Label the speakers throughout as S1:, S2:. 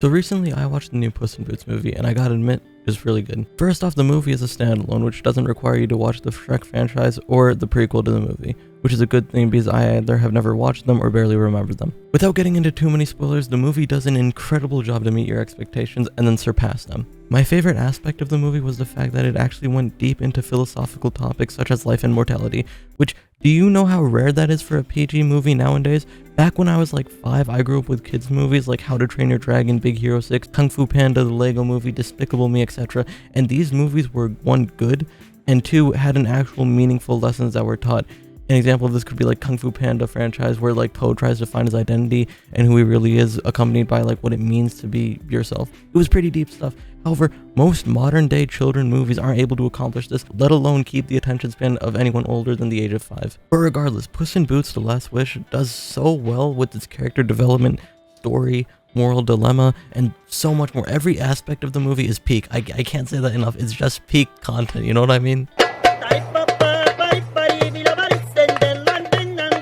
S1: So recently I watched the new Puss in Boots movie, and I gotta admit, it's really good. First off, the movie is a standalone, which doesn't require you to watch the Shrek franchise or the prequel to the movie, which is a good thing because I either have never watched them or barely remember them. Without getting into too many spoilers, the movie does an incredible job to meet your expectations and then surpass them. My favorite aspect of the movie was the fact that it actually went deep into philosophical topics such as life and mortality, which, do you know how rare that is for a PG movie nowadays? Back when I was like 5, I grew up with kids movies like How to Train Your Dragon, Big Hero 6, Kung Fu Panda, The Lego Movie, Despicable Me, etc. And these movies were, 1, good, and 2, had an actual meaningful lessons that were taught. An example of this could be like Kung Fu Panda franchise, where like Po tries to find his identity and who he really is, accompanied by like what it means to be yourself. It was pretty deep stuff. However, most modern day children movies aren't able to accomplish this, let alone keep the attention span of anyone older than the age of 5. But regardless, Puss in Boots: The Last Wish does so well with its character development, story, moral dilemma, and so much more. Every aspect of the movie is peak. I can't say that enough. It's just peak content, you know what I mean?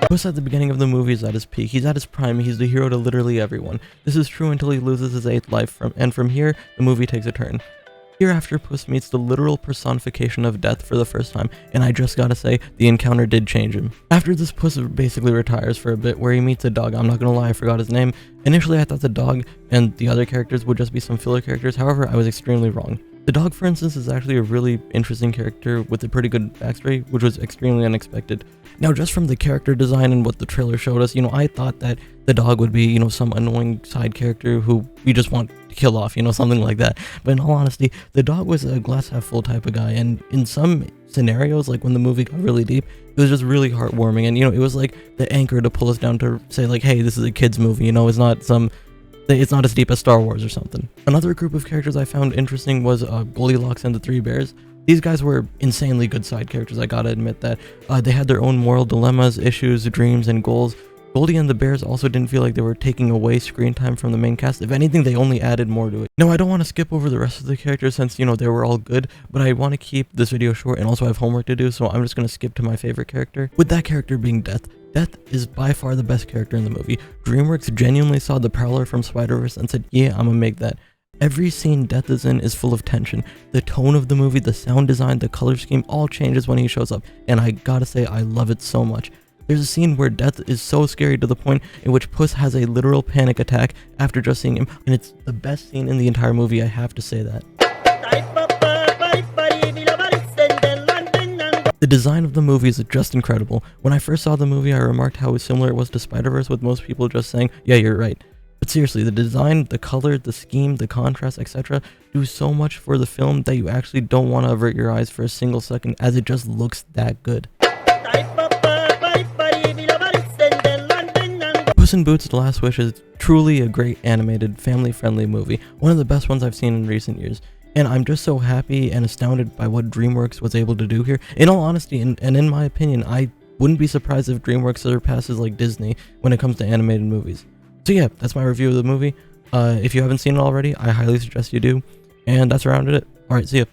S1: Puss at the beginning of the movie is at his peak. He's at his prime. He's the hero to literally everyone. This is true until he loses his 8th life, and from here, the movie takes a turn. Hereafter, Puss meets the literal personification of death for the first time, and I just gotta say, the encounter did change him. After this, Puss basically retires for a bit, where he meets a dog. I'm not gonna lie, I forgot his name. Initially, I thought the dog and the other characters would just be some filler characters, however, I was extremely wrong. The dog, for instance, is actually a really interesting character with a pretty good backstory, which was extremely unexpected. Now, just from the character design and what the trailer showed us, I thought that the dog would be, some annoying side character who we just want to kill off, something like that. But in all honesty, the dog was a glass half full type of guy, and in some scenarios, like when the movie got really deep, it was just really heartwarming, and it was like the anchor to pull us down to say like, hey, this is a kid's movie, it's not as deep as Star Wars or something. Another group of characters I found interesting was Goldilocks and the Three Bears. These guys were insanely good side characters, I gotta admit that. They had their own moral dilemmas, issues, dreams, and goals. Goldie and the Bears also didn't feel like they were taking away screen time from the main cast. If anything, they only added more to it. Now, I don't want to skip over the rest of the characters since, they were all good, but I want to keep this video short and also have homework to do, so I'm just going to skip to my favorite character, with that character being Death. Death is by far the best character in the movie. DreamWorks genuinely saw the Prowler from Spider-Verse and said, yeah, I'm gonna make that. Every scene Death is in is full of tension. The tone of the movie, the sound design, the color scheme all changes when he shows up, and I gotta say, I love it so much. There's a scene where Death is so scary to the point in which Puss has a literal panic attack after just seeing him, and it's the best scene in the entire movie, I have to say that. The design of the movie is just incredible. When I first saw the movie, I remarked how similar it was to Spider-Verse, with most people just saying, yeah, you're right. But seriously, the design, the color, the scheme, the contrast, etc. do so much for the film that you actually don't want to avert your eyes for a single second, as it just looks that good. Puss in Boots: The Last Wish is truly a great animated, family-friendly movie, one of the best ones I've seen in recent years. And I'm just so happy and astounded by what DreamWorks was able to do here. In all honesty, and in my opinion, I wouldn't be surprised if DreamWorks surpasses like Disney when it comes to animated movies. So yeah, that's my review of the movie. If you haven't seen it already, I highly suggest you do. And that's around it. Alright, see ya.